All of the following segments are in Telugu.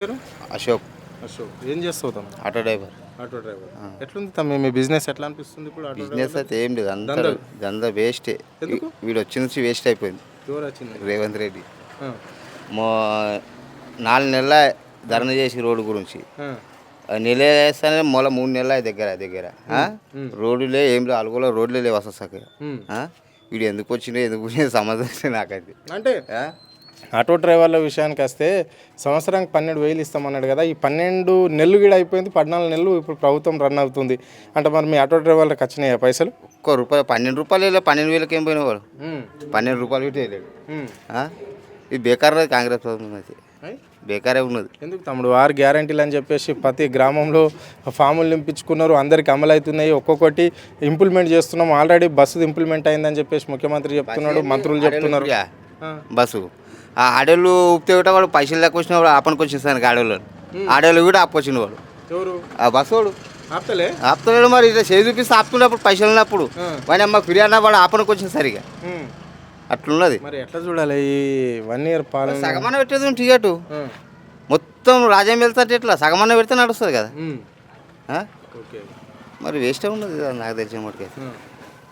పేరు? అశోక్. అశోక్. ఏం చేస్తావు తమ్ముడు? Auto driver. Auto driver. ఎట్లుంది తమ్మి మీ బిజినెస్ ఎట్లా అనిపిస్తుంది ఇప్పుడు ఆటో బిజినెస్ డ్రైవర్? అయితే ఏం లేదు, అంతా దందలు. దందా వేస్టే. ఎందుకు? వీడు వచ్చి నుంచి వేస్ట్ అయిపోయింది ఎవరు వచ్చింది? రేవంత్ రెడ్డి. ఆ, మో 4 నెలల ధర్నా చేసి రోడ్డు గురించి ఆ, నెల వేస్తానే మొల 3 నెలల దగ్గర రోడ్డులే ఏం లేవు, అలుగులో రోడ్లే లేవు అసలు సగం. ఉమ్. వీడు ఎందుకు వచ్చిందో ఎందుకు పోయిందో సంబంధం నాకైతే. అంటే ఆటో డ్రైవర్ల విషయానికి వస్తే సంవత్సరానికి 12,000 ఇస్తామన్నాడు కదా, ఈ 12 నెలలు కూడా అయిపోయింది, 14 నెలలు ఇప్పుడు ప్రభుత్వం రన్ అవుతుంది అంటే మరి మీ ఆటో డ్రైవర్లకు వచ్చినాయా పైసలు? ఒక్క రూపాయి 12 రూపాయలు వెళ్ళి 12,000 ఏం పోయిన వాడు ఉమ్, 12 రూపాయలు పెట్టి వెళ్ళాడు. ఉమ్. ఇది బేకార్ కాంగ్రెస్ ప్రభుత్వం అయితే అయ్, బేకారే ఉన్నది. ఎందుకు తమ్ముడు 6 గ్యారంటీలు అని చెప్పేసి ప్రతి గ్రామంలో ఫాములు నింపించుకున్నారు, అందరికి అమలు అవుతున్నాయి, ఒక్కొక్కటి ఇంప్లిమెంట్ చేస్తున్నాం, ఆల్రెడీ బస్సు ఇంప్లిమెంట్ అయిందని చెప్పేసి ముఖ్యమంత్రి చెప్తున్నాడు, మంత్రులు చెప్తున్నారు. బస్సు ఆ ఆడోళ్ళు ఉప్తే కూడా వాడు పైసలు లెక్క వచ్చిన వాడు ఆపనికి వచ్చేస్తాను ఆడోళ్ళు, ఆడోళ్ళు కూడా ఆపొచ్చిన వాడు ఎవరు ఆ బస్సు వాడు ఆపుతలే? ఆపుతున్నాడు. మరి ఇట్లా చేయి చూపిస్తే ఆపుతున్నప్పుడు పైసలు ఉన్నప్పుడు వాడి అమ్మ ఫిర్యాదు వాడు ఆపనికి వచ్చింది సరిగా ఉమ్. అట్లున్నది. మరి ఎట్లా చూడాలి ఈ 1 ఇయర్ పాలన? సగమన్న పెట్టేది టికెట్ ఆ, మొత్తం రాజ్యం వెళ్తాంటే ఎట్లా సగమన్న పెడితే నడుస్తుంది కదా. ఉమ్. ఆ? ఓకే. మరి వేస్టే ఉన్నది కదా నాకు తెలిసిన మటుకైతే. ఆ.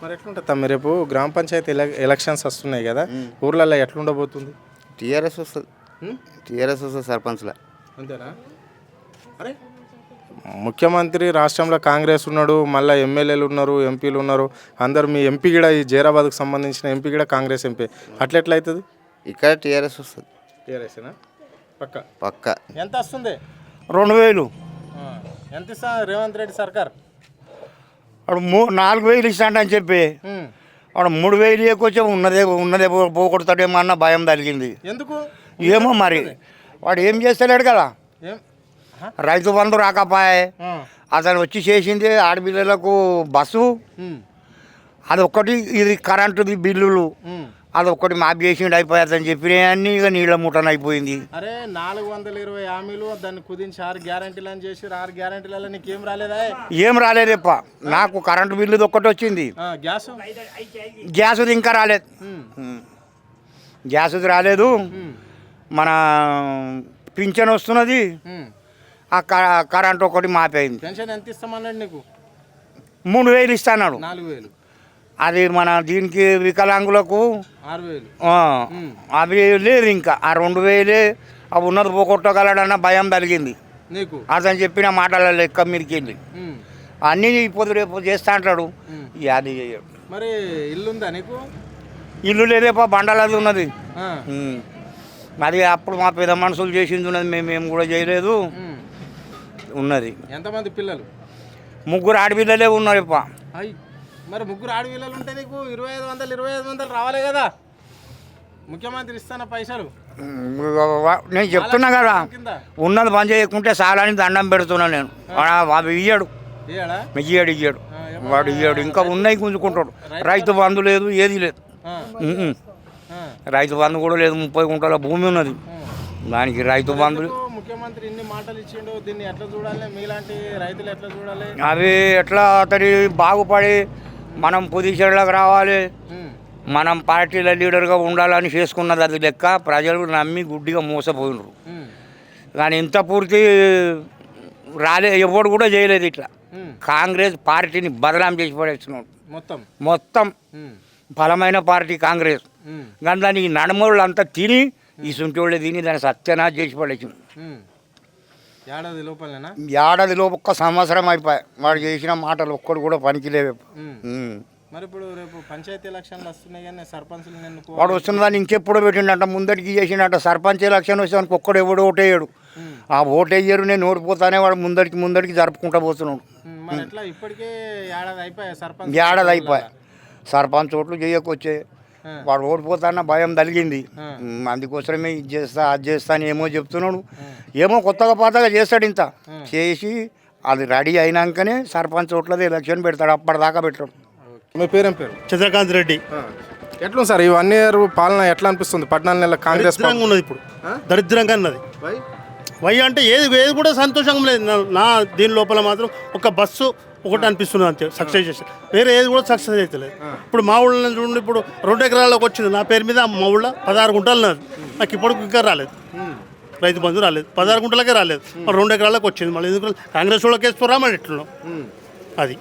మరి ఎట్లుంటుంది తమ్మి రేపు గ్రామ పంచాయతీ ఎలక్షన్స్ వస్తున్నాయి కదా, ఊర్లలో ఎట్లుండబోతుంది? టీఆర్ఎస్ వస్తుంది, ఉమ్? టీఆర్ఎస్ వస్తుంది సర్పంచ్లా. అంతేనా? అరే ముఖ్యమంత్రి రాష్ట్రంలో కాంగ్రెస్ ఉన్నాడు, మళ్ళీ ఎమ్మెల్యేలు ఉన్నారు, ఎంపీలు ఉన్నారు, అందరు మీ ఎంపీ కూడా ఈ జైరాబాద్కు సంబంధించిన ఎంపీ కూడా కాంగ్రెస్ ఎంపీ, అట్లా అవుతుంది? ఇక్కడ టీఆర్ఎస్ వస్తుంది టీఆర్ఎస్నా పక్క? పక్క. ఎంత వస్తుంది? 2,000 ఆ. ఎంత ఇస్తా రేవంత్ రెడ్డి సర్కార్? వాడు 4,000 ఇస్తాడని చెప్పి ఉమ్. వాడు 3,000 ఇవ్వకొచ్చే ఉన్నదే పోగొడతాడేమో అన్న భయం తగిలింది. ఎందుకు? ఏమో మరి వాడు ఏం చేస్తలేడు కదా, ఏం? రైతు బంధు రాకపోయే, ఆ. అతను వచ్చి చేసింది ఆడపిల్లలకు బస్సు, ఉమ్. అదొక్కటి, ఇది కరెంటుది బిల్లులు ఉమ్. అదొక్కటి మాఫ్ చేసిండు అయిపోతుందని చెప్పినవన్నీ ఇక నీళ్ళ ముట్టన అయిపోయింది. అరే 420 హామీలు దాన్ని కుదించి 6 గ్యారంటీలు అని చేసి 6 గ్యారంటీలలో నీకేం రాలేదా? ఏం రాలేదేప్ప, నాకు కరెంటు బిల్లుది ఒక్కటి వచ్చింది, గ్యాస్? గ్యాసుది ఇంకా రాలేదు. గ్యాసుది రాలేదు, మన పింఛన్ వస్తున్నది, ఆ కరెంట్ ఒకటి మాపైంది. పెన్షన్ ఎంత ఇస్తామన్నాడు నీకు? 3,000 ఇస్తాడు. 4,000. అది మన దీనికి వికలాంగులకు 6,000. అవి లేదు, ఇంకా ఆ 2,000 అవి ఉన్నది పోగొట్టగలడన్న భయం కలిగింది నీకు? అతను చెప్పిన మాటల లెక్క మీదకి వెళ్ళి అన్నీ ఇప్పుడు రేపు చేస్తా అంటాడు. అది మరి ఇల్లు ఉందా నీకు? ఇల్లు లేదేపా, బండలది ఉన్నది. ఆ. అది అప్పుడు మా పెద్ద మనుషులు చేసింది ఉన్నది, మేము కూడా చేయలేదు ఉన్నది. ఎంతమంది పిల్లలు? 3 ఆడపిల్లలే ఉన్నారు ఇప్ప. అయ్యి, మరి 3 ఆడపిల్లలు ఉంటే నీకు 2,500 రావాలే కదా, ముఖ్యమంత్రి ఇస్తాన పైసలు. నేను చెప్తున్నా కదా, కింద ఉన్నది పని చేయకుంటే చాలని దండం పెడుతున్నా నేను. వాడు ఇయ్యాడు, ఏడా? ఇయ్యాడు వాడు ఇయ్యాడు, ఇంకా ఉన్నాయి గుంజుకుంటాడు. రైతు బంధు లేదు, ఏది లేదు. రైతు బంధు కూడా లేదు. 30 గుంటల భూమి ఉన్నది, దానికి రైతు బంధు. ముఖ్యమంత్రి ఇన్ని మాటలు ఇచ్చిండు, దీన్ని ఎట్లా చూడాలి? మీలాంటి రైతులు ఎట్లా చూడాలి? అవి ఎట్లా అతడి బాగుపడి మనం పొజిషన్లకు రావాలి, మనం పార్టీల లీడర్గా ఉండాలని చేసుకున్నది అది లెక్క. ప్రజలు నమ్మి గుడ్డిగా మోసపోయినరు, కానీ ఇంత పూర్తి రాలే, ఎవడు కూడా చేయలేదు ఇట్లా. కాంగ్రెస్ పార్టీని బదనాం చేసి పడేస్తున్నాడు మొత్తం. బలమైన పార్టీ కాంగ్రెస్, కానీ దానికి నడమోళ్ళు అంతా తిని ఈ సుంటోళ్ళే తిని దాన్ని సత్యనాశ చేసి పడేసింది. ఏడాది లోపు 1 సంవత్సరం అయిపోయి వాడు చేసిన మాటలు ఒక్కడు కూడా పనికిలేవు. మరి ఇప్పుడు రేపు పంచాయతీ ఎలక్షన్లు వస్తున్నాయి కానీ సర్పంచ్లు వాడు వస్తున్న దాన్ని ఇంకెప్పుడో పెట్టిండట, ముందటికి చేసిండట. సర్పంచ్ ఎలక్షన్ వచ్చి వానికి ఒక్కడు ఎవడు ఓటేయడు. ఆ ఓటేయ్యరు, నేను ఓడిపోతానే వాడు ముందటికి జరుపుకుంటా పోతున్నాడు. ఏడాది అయిపోయి సర్పంచ్ ఓట్లు చేయకొచ్చే, వాడు ఓడిపోతాన్న భయం తగిలింది. అందుకోసమే ఇది చేస్తా అది చేస్తా అని ఏమో చెప్తున్నాడు. ఏమో కొత్తగా పాతగా చేస్తాడు, ఇంత చేసి అది రెడీ అయినాకనే సర్పంచ్ ఓట్లది ఎలక్షన్ పెడతాడు, అప్పటిదాకా పెట్టాడు. మీ పేరేం పేరు? చంద్రకాంత్ రెడ్డి. ఎట్లా సార్ ఈ 1 ఇయర్ పాలన ఎట్లా అనిపిస్తుంది? 14 నెలల కాంగ్రెస్ ఉన్నది, ఇప్పుడు దరిద్రంగా ఉన్నది. వై అంటే ఏది కూడా సంతోషంగా లేదు. నా దీని లోపల మాత్రం ఒక బస్సు ఒకటి అనిపిస్తుంది అంతే, సక్సెస్ చేస్తారు. వేరే ఏది కూడా సక్సెస్ అవుతలేదు. ఇప్పుడు మా ఊళ్ళో చూడండి, ఇప్పుడు 2 ఎకరాలకు వచ్చింది నా పేరు మీద. మా ఊళ్ళో 16 గుంటలు ఉన్నది, నాకు ఇప్పటికి ఇంకా రాలేదు. రైతు బంధు రాలేదు 16 గుంటలకే రాలేదు మరి 2 ఎకరాలకు వచ్చింది మళ్ళీ ఎందుకు కాంగ్రెస్ వాళ్ళకి వేసుకోరా మరి ఎట్లున్నాం అది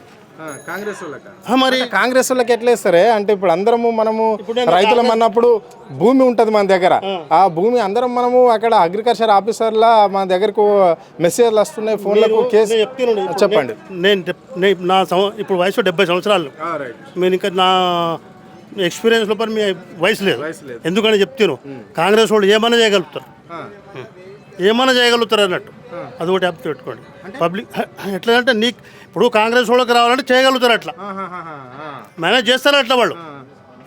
కాంగ్రెస్ వాళ్ళకా? మరి కాంగ్రెస్ వాళ్ళకి ఎట్లా ఇస్తారే అంటే ఇప్పుడు అందరము మనము రైతులం అన్నప్పుడు భూమి ఉంటుంది మన దగ్గర ఆ భూమి అందరం మనము అక్కడ అగ్రికల్చర్ ఆఫీసర్లా మన దగ్గరకు మెసేజ్లు వస్తున్నాయి ఫోన్లకు కేసు నేను చెప్తున్నాను ఇప్పుడు చెప్పండి. ఇప్పుడు వయసు 70 సంవత్సరాలు నేను ఇంకా నా ఎక్స్పీరియన్స్ లోపల మీ వయసు లేదు ఎందుకని చెప్తాను కాంగ్రెస్ వాళ్ళు ఏమైనా చేయగలుగుతారు ఏమైనా చేయగలుగుతారు అన్నట్టు అదొకటి అప్పు పెట్టుకోండి పబ్లిక్ ఎట్లా అంటే నీకు ఇప్పుడు కాంగ్రెస్ వాళ్ళకి రావాలంటే చేయగలుగుతారు అట్లా మేనేజ్ చేస్తారు అట్లా వాళ్ళు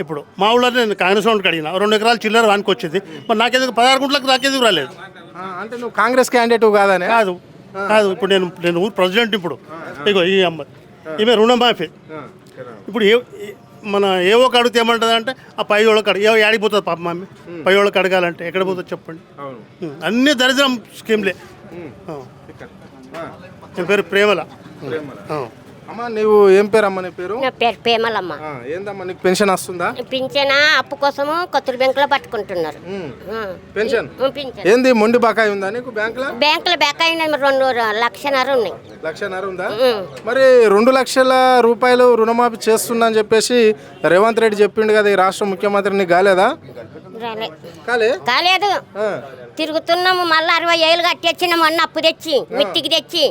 ఇప్పుడు మా ఊళ్ళో నేను కాంగ్రెస్ వాళ్ళకి అడిగిన 2 ఎకరాలు చిల్లర వానికి వచ్చింది మరి నాకెందుకు 16 గుంటలకు నాకెందుకు రాలేదు అంటే నువ్వు కాంగ్రెస్ క్యాండిడేట్ కాదనే? కాదు కాదు ఇప్పుడు నేను ఊరు ప్రెసిడెంట్ ఇప్పుడు ఇగో ఈ అమ్మాయి ఈమె రుణమాఫీ ఇప్పుడు మన ఏవోకి అడిగితే ఏమంటుంది అంటే ఆ పై వాళ్ళకి ఏడికి పోతుంది పాప మమ్మీ పై వాళ్ళకి అడగాలంటే ఎక్కడ పోతుంది చెప్పండి అన్ని దరిద్రం స్కీమ్లే నా పేరు ప్రేమల అమ్మా నువ్వు ఏం పేరు అమ్మ నీ పేరు? నా పేరు పేమలమ్మ. ఏందమ్మా నీకు పెన్షన్ వస్తుందా? పింఛన అప్పు కోసము కొత్తూరు బ్యాంకులో పట్టుకుంటున్నారు. పెన్షన్ పింఛన్ ఏంది మొండి బకాయి ఉందా నీకు బ్యాంకులో? బ్యాంకులో బకాయి 2,00,000 ఉన్నాయి. 1,00,000 ఉందా? మరి 2 లక్షల రూపాయలు రుణమాఫీ చేస్తున్నా అని చెప్పేసి రేవంత్ రెడ్డి చెప్పిండు కదా ఈ రాష్ట్ర ముఖ్యమంత్రి, నీకు కాలేదా? కాలేదు. తిరుగుతున్నాము మళ్ళీ 60 ఏళ్ళు కట్టొచ్చినాము అన్న అప్పు తెచ్చి మిట్టికి తెచ్చి.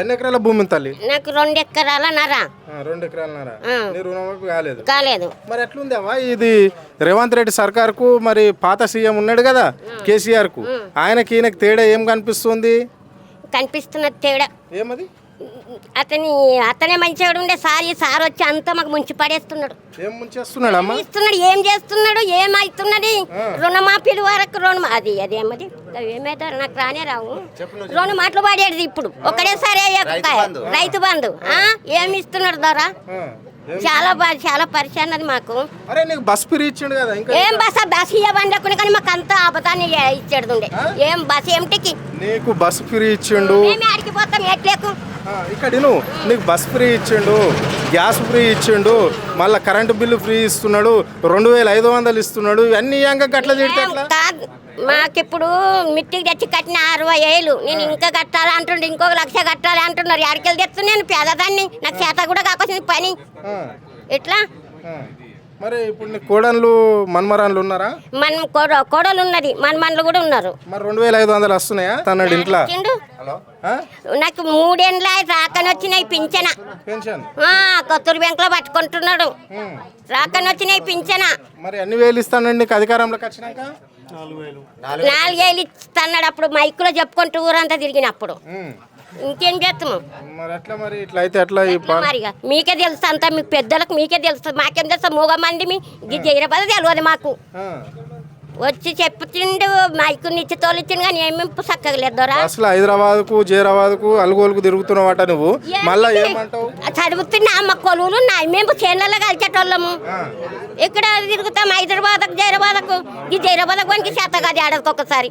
ఎన్ని ఎకరాల భూమి ఉంది తల్లి? నాకు 2 ఎకరాలన్నర. 2 ఎకరాలన్నర. నీ రుణమాఫీ కాలేదు. మరి ఎట్లుంది అమ్మా ఇది రేవంత్ రెడ్డి సర్కార్కు? మరి పాత సీఎం ఉన్నాడు కదా కేసీఆర్ కు, ఆయనకి ఈయనకి తేడా ఏం కనిపిస్తుంది? కనిపిస్తున్నది తేడా ఏమది? అతనే మంచిగా ఉండే సార్ వచ్చి అంతా మాకు ముంచి పడేస్తున్నాడు. ఏం ముంచేస్తున్నాడు అమ్మా? ఇస్తున్నాడు ఏం చేస్తున్నాడు ఏమవుతున్నది రుణమాఫీల వరకు అదేమది ఏమైతే నాకు రానే రావు 2 మాటలు పాడేది ఇప్పుడు ఒకటేసారి రైతు బంధు ఏమి ఇస్తున్నాడు ద్వారా చాలా పరిచయం అది మాకు. అరే నీకు బస్ ఫ్రీ ఇచ్చిండు కదా, ఇంకా ఏం బస్ ఇవ్వండి కానీ మాకు అంతా అబద్ధాన్ని ఇచ్చాడు ఏం బస్ ఏమిటికి నీకు బస్ ఫ్రీ ఇచ్చిండు. మేము ఆడికి పోతాం ఎట్లేకు ఇక్కడ నీకు బస్ ఫ్రీ ఇచ్చిండు, గ్యాస్ ఫ్రీ ఇచ్చిండు, మళ్ళీ కరెంటు బిల్లు ఫ్రీ ఇస్తున్నాడు, 2,500 ఇస్తున్నాడు. ఇవన్నీ గట్ల తిడితే కాదు మాకిప్పుడు మిట్టికి తెచ్చి కట్టిన 60 ఏళ్ళు నేను ఇంకా కట్టాలి అంటుండే, ఇంకొక 1,00,000 కట్టాలి అంటున్నారు. ఎక్కడికి తెస్తున్నాను పేదదాన్ని, నాకు చేత కూడా కాకొచ్చింది పని ఎట్లా. మరి ఇప్పుడు నీ కోడళ్ళు మన్మరాన్లు ఉన్నారా? కోడలు ఉన్నది మన్మన్లు కూడా ఉన్నారు. మరి 2,500 వస్తున్నాయా తన్నాడు ఇంట్లో? నాకు 3 ఏళ్ళ రాకని వచ్చినాయి పింఛన. కొత్తూరు బ్యాంకులో పట్టుకుంటున్నాడు రాకని వచ్చినాయి పింఛన. మరి అన్ని వేలు ఇస్తానండి నీకు అధికారంలోకి వచ్చినాక? 4 ఏళ్ళు ఇస్తున్నాడు. అప్పుడు మైకులో చెప్పుకుంటూ ఊరంతా తిరిగినప్పుడు ఇంకేం చేస్తాము మరి అట్లా. మరి ఇట్లా అయితే ఎట్లా? మరిగా మీకే తెలుసు అంతా, మీకు పెద్దలకు మీకే తెలుస్తుంది, మాకేం తెలుసు? 3 మంది మీ జైరాబాద్ తెలియదు మాకు. వచ్చి చెప్తుండు మైకు నిచ్చి తోలిచ్చిండు కానీ ఏమేమి చక్కగా లేదు. అసలు హైదరాబాద్కు జైరాబాద్కు అలుగోలుకు తిరుగుతున్నావట నువ్వు, మళ్ళీ ఏమంటావు? చదువుతున్నా అమ్మ కొలువులు ఉన్నాయి, మేము చేనులలో కలిసేటోళ్ళము. ఇక్కడ తిరుగుతాం హైదరాబాద్కు జైరాబాద్కు. ఈ జైరాబాద్కు పనికి చేత కాదు ఏడాదికి ఒకసారి.